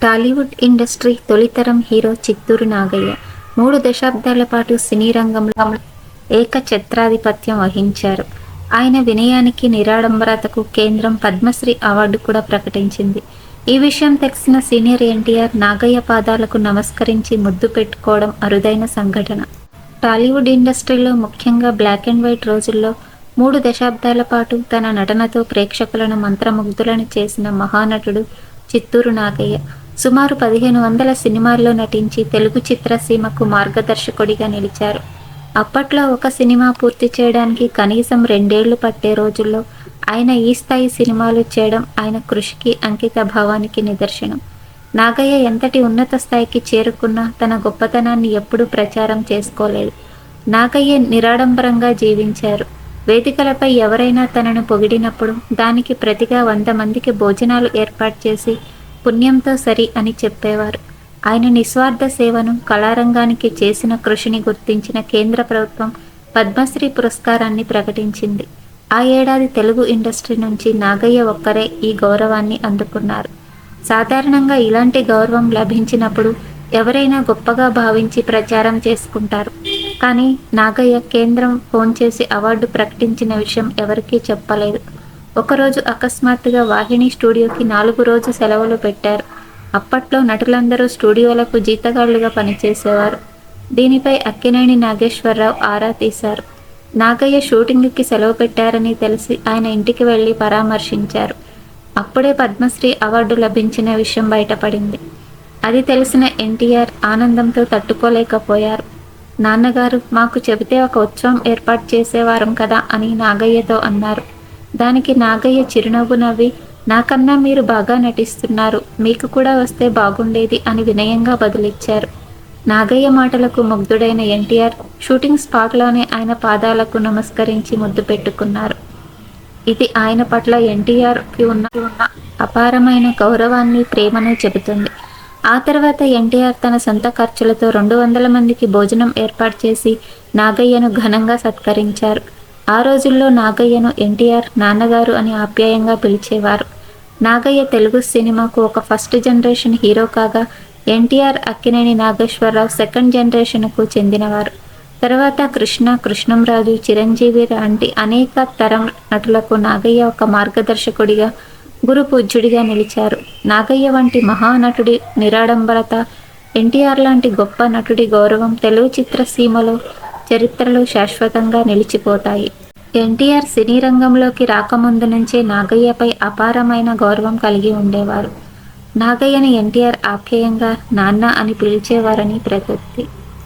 Tollywood industry తొలితరం hero Chittoor Nagaiah 3 దశాబ్దాల పాటు సినీ రంగంలో ఏకఛత్రాధిపత్యం వహించారు. ఆయన వినయానికి, నిరాడంబరతకు కేంద్రం పద్మశ్రీ అవార్డు కూడా ప్రకటించింది. ఈ విషయం తెలిసిన సీనియర్ ఎన్టీఆర్ నాగయ్య పాదాలకు నమస్కరించి ముద్దు పెట్టుకోవడం అరుదైన సంఘటన. టాలీవుడ్ ఇండస్ట్రీలో ముఖ్యంగా బ్లాక్ అండ్ వైట్ రోజుల్లో 3 దశాబ్దాల పాటు తన నటనతో ప్రేక్షకులను మంత్రముగ్ధులను చేసిన మహానటుడు చిత్తూరు నాగయ్య. సుమారు 1500 సినిమాల్లో నటించి తెలుగు చిత్రసీమకు మార్గదర్శకుడిగా నిలిచారు. అప్పట్లో ఒక సినిమా పూర్తి చేయడానికి కనీసం 2 ఏళ్లు పట్టే రోజుల్లో ఆయన ఈ స్థాయి సినిమాలు చేయడం ఆయన కృషికి, అంకిత భావానికి నిదర్శనం. నాగయ్య ఎంతటి ఉన్నత స్థాయికి చేరుకున్నా తన గొప్పతనాన్ని ఎప్పుడూ ప్రచారం చేసుకోలేదు. నాగయ్య నిరాడంబరంగా జీవించారు. వేదికలపై ఎవరైనా తనను పొగిడినప్పుడు దానికి ప్రతిగా 100 మందికి భోజనాలు ఏర్పాటు చేసి పుణ్యంతో సరి అని చెప్పేవారు. ఆయన నిస్వార్థ సేవను, కళారంగానికి చేసిన కృషిని గుర్తించిన కేంద్ర ప్రభుత్వం పద్మశ్రీ పురస్కారాన్ని ప్రకటించింది. ఆ ఏడాది తెలుగు ఇండస్ట్రీ నుంచి నాగయ్య ఒక్కరే ఈ గౌరవాన్ని అందుకున్నారు. సాధారణంగా ఇలాంటి గౌరవం లభించినప్పుడు ఎవరైనా గొప్పగా భావించి ప్రచారం చేసుకుంటారు. కానీ నాగయ్య కేంద్రం ఫోన్ చేసి అవార్డు ప్రకటించిన విషయం ఎవరికీ చెప్పలేదు. ఒకరోజు అకస్మాత్తుగా వాహిని స్టూడియోకి 4 రోజు సెలవులు పెట్టారు. అప్పట్లో నటులందరూ స్టూడియోలకు జీతగాళ్లుగా పనిచేసేవారు. దీనిపై అక్కినేని నాగేశ్వరరావు ఆరా తీశారు. నాగయ్య షూటింగ్కి సెలవు పెట్టారని తెలిసి ఆయన ఇంటికి వెళ్లి పరామర్శించారు. అప్పుడే పద్మశ్రీ అవార్డు లభించిన విషయం బయటపడింది. అది తెలిసిన ఎన్టీఆర్ ఆనందంతో తట్టుకోలేకపోయారు. నాన్నగారు మాకు చెబితే ఒక ఉత్సవం ఏర్పాటు చేసేవారం కదా అని నాగయ్యతో అన్నారు. దానికి నాగయ్య చిరునవ్వు నవ్వి, నాకన్నా మీరు బాగా నటిస్తున్నారు, మీకు కూడా వస్తే బాగుండేది అని వినయంగా బదులిచ్చారు. నాగయ్య మాటలకు ముగ్ధుడైన ఎన్టీఆర్ షూటింగ్ స్పాట్లోనే ఆయన పాదాలకు నమస్కరించి ముద్దు పెట్టుకున్నారు. ఇది ఆయన పట్ల ఎన్టీఆర్కి ఉన్న అపారమైన గౌరవాన్ని, ప్రేమను చెబుతుంది. ఆ తర్వాత ఎన్టీఆర్ తన సొంత ఖర్చులతో 200 మందికి భోజనం ఏర్పాటు చేసి నాగయ్యను ఘనంగా సత్కరించారు. ఆ రోజుల్లో నాగయ్యను ఎన్టీఆర్ నాన్నగారు అని ఆప్యాయంగా పిలిచేవారు. నాగయ్య తెలుగు సినిమాకు ఒక ఫస్ట్ జనరేషన్ హీరో కాగా ఎన్టీఆర్, అక్కినేని నాగేశ్వరరావు సెకండ్ జనరేషన్కు చెందినవారు. తర్వాత కృష్ణ, కృష్ణంరాజు, చిరంజీవి లాంటి అనేక తరం నటులకు నాగయ్య ఒక మార్గదర్శకుడిగా, గురు పూజ్యుడిగా నిలిచారు. నాగయ్య వంటి మహానటుడి నిరాడంబరత, ఎన్టీఆర్ లాంటి గొప్ప నటుడి గౌరవం తెలుగు చిత్రసీమలో చరిత్రలో శాశ్వతంగా నిలిచిపోతాయి. ఎన్టీఆర్ సినీ రంగంలోకి రాకముందు నుంచే నాగయ్యపై అపారమైన గౌరవం కలిగి ఉండేవారు. నాగయ్యని ఎన్టీఆర్ ఆప్యాయంగా నాన్న అని పిలిచేవారని ప్రతీతి.